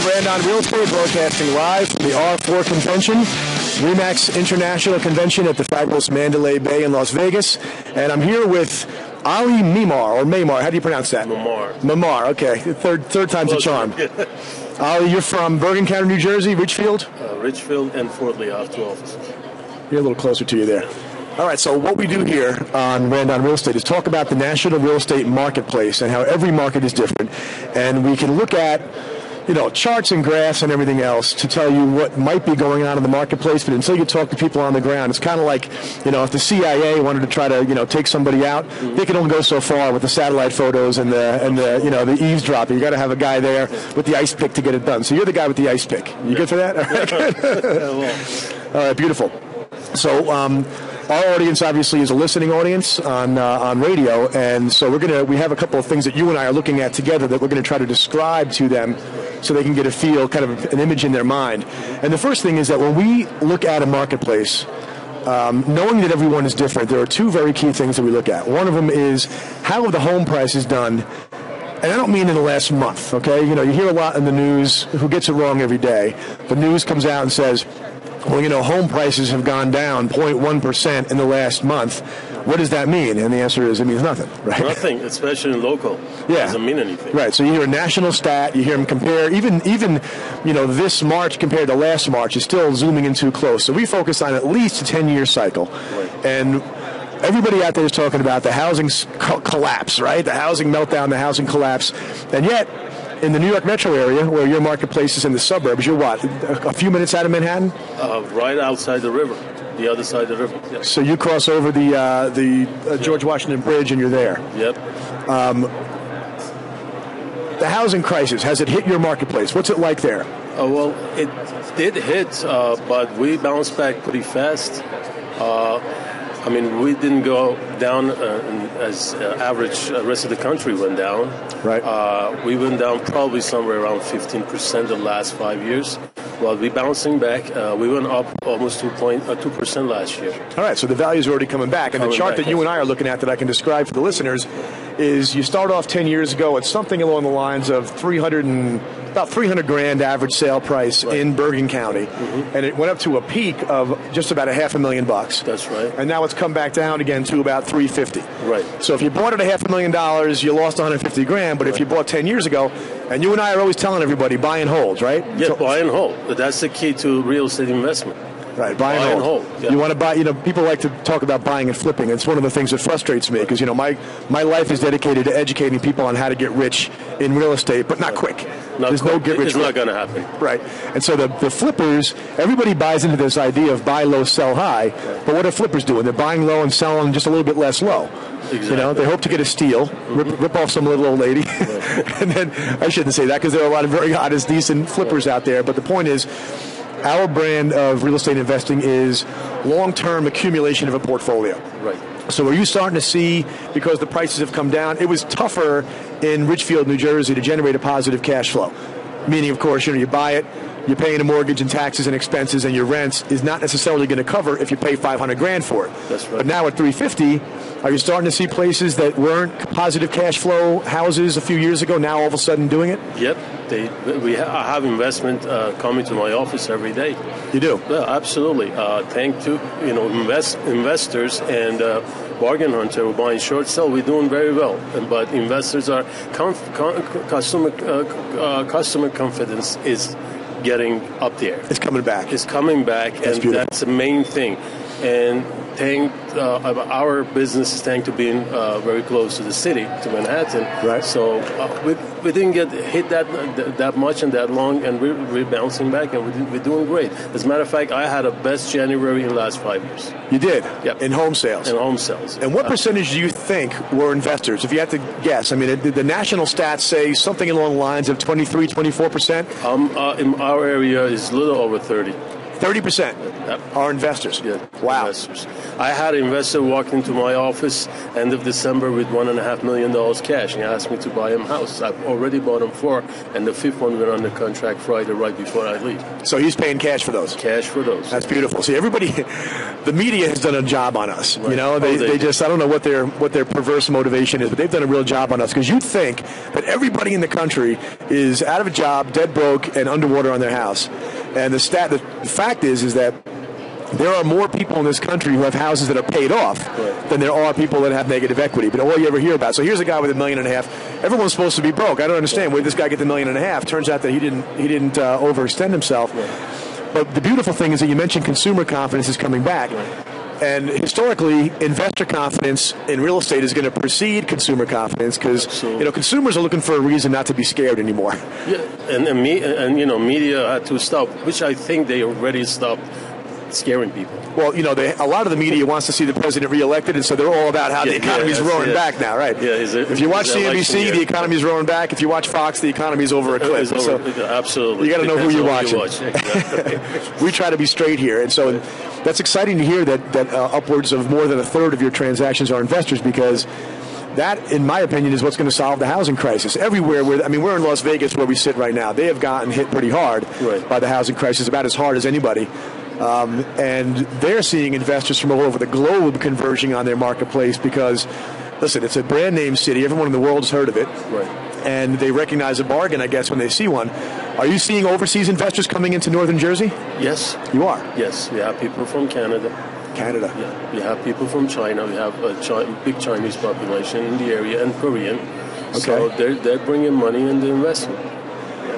Brand Real Estate, broadcasting live from the R4 Convention, RE/MAX International Convention at the fabulous Mandalay Bay in Las Vegas. And I'm here with Ali Memar, or Memar. How do you pronounce that? Memar. Memar, okay. Third time's a charm. Ali, you're from Bergen County, New Jersey, Richfield? Richfield and Fort Lee, I have two offices. You're a little closer to you there. All right, so what we do here on Randon Real Estate is talk about the national real estate marketplace and how every market is different. And we can look at, charts and graphs and everything else to tell you what might be going on in the marketplace. But until you talk to people on the ground, it's kind of like, if the CIA wanted to try to, take somebody out, they can only go so far with the satellite photos and the eavesdropping. You got to have a guy there with the ice pick to get it done. So you're the guy with the ice pick. You good for that? All right, beautiful. So, our audience obviously is a listening audience on radio, and so we have a couple of things that you and I are looking at together that we're going to try to describe to them so they can get a feel, kind of an image in their mind. And the first thing is that when we look at a marketplace, knowing that everyone is different, there are two very key things that we look at. One of them is how have the home prices done. And I don't mean in the last month, okay? You hear a lot in the news, who gets it wrong every day. The news comes out and says, well, home prices have gone down 0.1% in the last month. What does that mean? And the answer is it means nothing, right? Nothing, especially in local. Yeah. It doesn't mean anything. Right, so you hear a national stat, you hear them compare, even this March compared to last March is still zooming in too close. So we focus on at least a 10-year cycle. Right. And everybody out there is talking about the housing collapse, right? The housing meltdown, the housing collapse. And yet, in the New York metro area, where your marketplace is in the suburbs, you're what, a few minutes out of Manhattan? Right outside the river, the other side of the river. Yep. So you cross over the George Washington Bridge and you're there. Yep. The housing crisis, has it hit your marketplace? What's it like there? Well, it did hit, but we bounced back pretty fast. We didn't go down as average rest of the country went down. Right. We went down probably somewhere around 15% the last 5 years. Well, we're bouncing back. We went up almost 2% last year. All right, so the value's already coming back. And the chart that you and I are looking at that I can describe for the listeners is you start off 10 years ago at something along the lines of about $300,000 average sale price in Bergen County, and it went up to a peak of just about $500,000. That's right. And now it's come back down again to about $350,000. Right. So if you bought it at $500,000, you lost $150,000. But if you bought 10 years ago, and you and I are always telling everybody buy and hold, right? Yeah, so, buy and hold. That's the key to real estate investment. Right, buy and hold. Yeah. You want to buy, people like to talk about buying and flipping. It's one of the things that frustrates me because, my life is dedicated to educating people on how to get rich in real estate, but not quick. There's no get rich. It's not going to happen. Right. And so the flippers, everybody buys into this idea of buy low, sell high. Right. But what are flippers doing? They're buying low and selling just a little bit less low. Exactly. They hope to get a steal, rip off some little old lady. Right. And then, I shouldn't say that because there are a lot of very honest, decent flippers out there. But the point is, our brand of real estate investing is long-term accumulation of a portfolio. Right. So are you starting to see, because the prices have come down, it was tougher in Richfield, New Jersey to generate a positive cash flow. Meaning, of course, you buy it, you're paying a mortgage and taxes and expenses, and your rent is not necessarily going to cover if you pay $500,000 for it. That's right. But now at $350,000, are you starting to see places that weren't positive cash flow houses a few years ago now all of a sudden doing it? Yep. I have investment coming to my office every day. You do? Yeah, absolutely. Thanks to investors and bargain hunter who are buying short sell. We're doing very well, but investors are customer confidence is getting up there. It's coming back. It's coming back, That's and beautiful. that's the main thing. And our business is thanks to being very close to the city, to Manhattan. Right. So we didn't get hit that much and that long, and we're bouncing back, and we're doing great. As a matter of fact, I had a best January in the last 5 years. You did? Yep. In home sales? In home sales. And what percentage do you think were investors? If you had to guess, the national stats say something along the lines of 23, 24%? In our area, is a little over 30. 30% are investors. Yeah, wow. Investors. I had an investor walk into my office end of December with $1.5 million cash, and he asked me to buy him a house. I've already bought him 4, and the 5th one went under contract Friday right before I leave. So he's paying cash for those? Cash for those. That's beautiful. See, everybody, the media has done a job on us. Right. You know, they just, I don't know what their perverse motivation is, but they've done a real job on us, because you'd think that everybody in the country is out of a job, dead broke, and underwater on their house. And the fact is that there are more people in this country who have houses that are paid off than there are people that have negative equity. But all you ever hear about. So here's a guy with $1.5 million. Everyone's supposed to be broke. I don't understand where this guy get the $1.5 million. Turns out that he didn't overextend himself. But the beautiful thing is that you mentioned consumer confidence is coming back. And historically, investor confidence in real estate is going to precede consumer confidence, because consumers are looking for a reason not to be scared anymore. Yeah, and media had to stop, which I think they already stopped scaring people. Well, a lot of the media wants to see the president reelected, and so they're all about how the economy's roaring back now, right? Yeah, if you watch CNBC, the economy's roaring back. If you watch Fox, the economy's over a cliff. So absolutely. You got to know who you're watching. Exactly. We try to be straight here, and so that's exciting to hear that upwards of more than a third of your transactions are investors, because that, in my opinion, is what's going to solve the housing crisis. Everywhere, we're in Las Vegas where we sit right now. They have gotten hit pretty hard by the housing crisis, about as hard as anybody. And they're seeing investors from all over the globe converging on their marketplace because, listen, it's a brand name city. Everyone in the world's heard of it. Right. And they recognize a bargain, I guess, when they see one. Are you seeing overseas investors coming into northern Jersey? Yes. You are? Yes. We have people from Canada. Yeah. We have people from China. We have a big Chinese population in the area, and Korean. Okay. So they're bringing money and they're investing.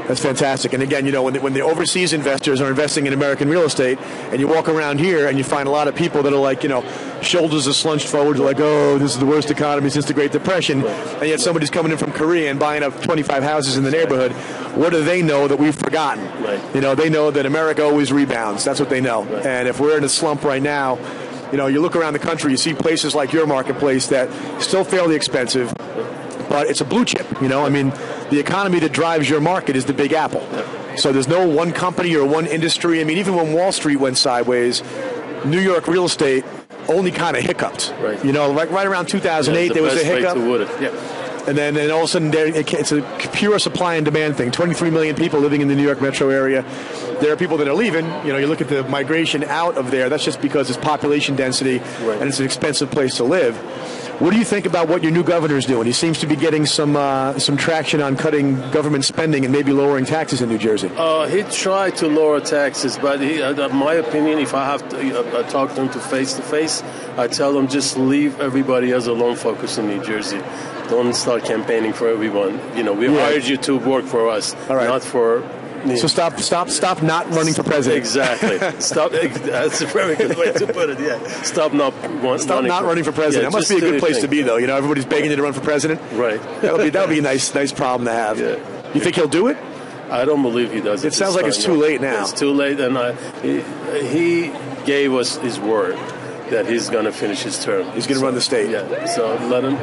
That's fantastic. And again, when the overseas investors are investing in American real estate, and you walk around here and you find a lot of people that are like, shoulders are slunched forward, like, oh, this is the worst economy since the Great Depression, and yet somebody's coming in from Korea and buying up 25 houses in the neighborhood. What do they know that we've forgotten? Right. They know that America always rebounds. That's what they know. Right. And if we're in a slump right now, you look around the country, you see places like your marketplace that still fairly expensive, but it's a blue chip. The economy that drives your market is the Big Apple. So there's no one company or one industry. Even when Wall Street went sideways, New York real estate only kind of hiccuped. Right. Right around 2008, there was a hiccup. And then all of a sudden, it's a pure supply and demand thing. 23 million people living in the New York metro area. There are people that are leaving. You look at the migration out of there. That's just because it's population density, and it's an expensive place to live. What do you think about what your new governor is doing? He seems to be getting some traction on cutting government spending and maybe lowering taxes in New Jersey. He tried to lower taxes, but in my opinion, if I have to talk to him to face, I tell him just leave everybody else alone, focus in New Jersey. Don't start campaigning for everyone. We hired you to work for us, not for... So stop not running for president. Exactly. Stop. That's a very good way to put it. Yeah. Stop not running for president. That must be a good place to be, though. Everybody's begging you to run for president. Right. That'll be a nice problem to have. Yeah. You think he'll do it? I don't believe he does. It sounds like it's too late now. It's too late, and he gave us his word that he's going to finish his term. He's going to run the state. Yeah, so let him,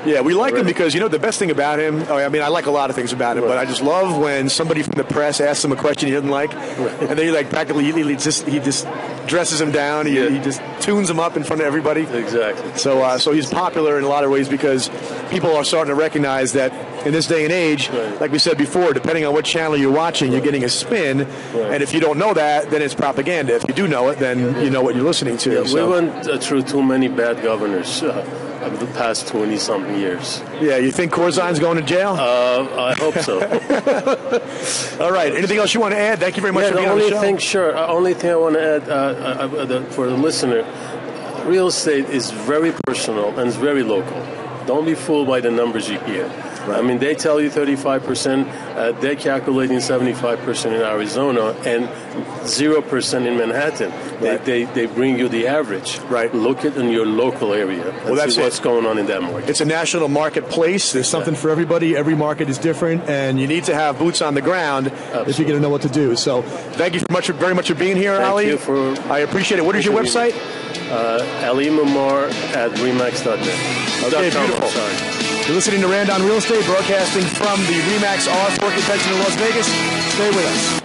Yeah, we like him because, the best thing about him, I like a lot of things about him, but I just love when somebody from the press asks him a question he doesn't like, and then he just dresses him down, he just tunes him up in front of everybody. Exactly. So he's popular in a lot of ways because people are starting to recognize that in this day and age, like we said before, depending on what channel you're watching, you're getting a spin, and if you don't know that, then it's propaganda. If you do know it, then you know what you're listening to. Yeah, we went through too many bad governors over the past 20-something years. Yeah, you think Corzine's going to jail? I hope so. All right. Anything else you want to add? Thank you very much for being on the show. Only thing I want to add for the listener, real estate is very personal and it's very local. Don't be fooled by the numbers you hear. Right. They tell you 35%, they're calculating 75% in Arizona and 0% in Manhattan. Right. They bring you the average. Right. Look at in your local area and see what's going on in that market. It's a national marketplace. There's something for everybody. Every market is different, and you need to have boots on the ground if you're going to know what to do. So thank you very much for being here, Ali. I appreciate it. What is your website? Memar at remax.net. Okay, beautiful. You're listening to Rand on Real Estate, broadcasting from the RE/MAX Arthur Convention in Las Vegas. Stay with us.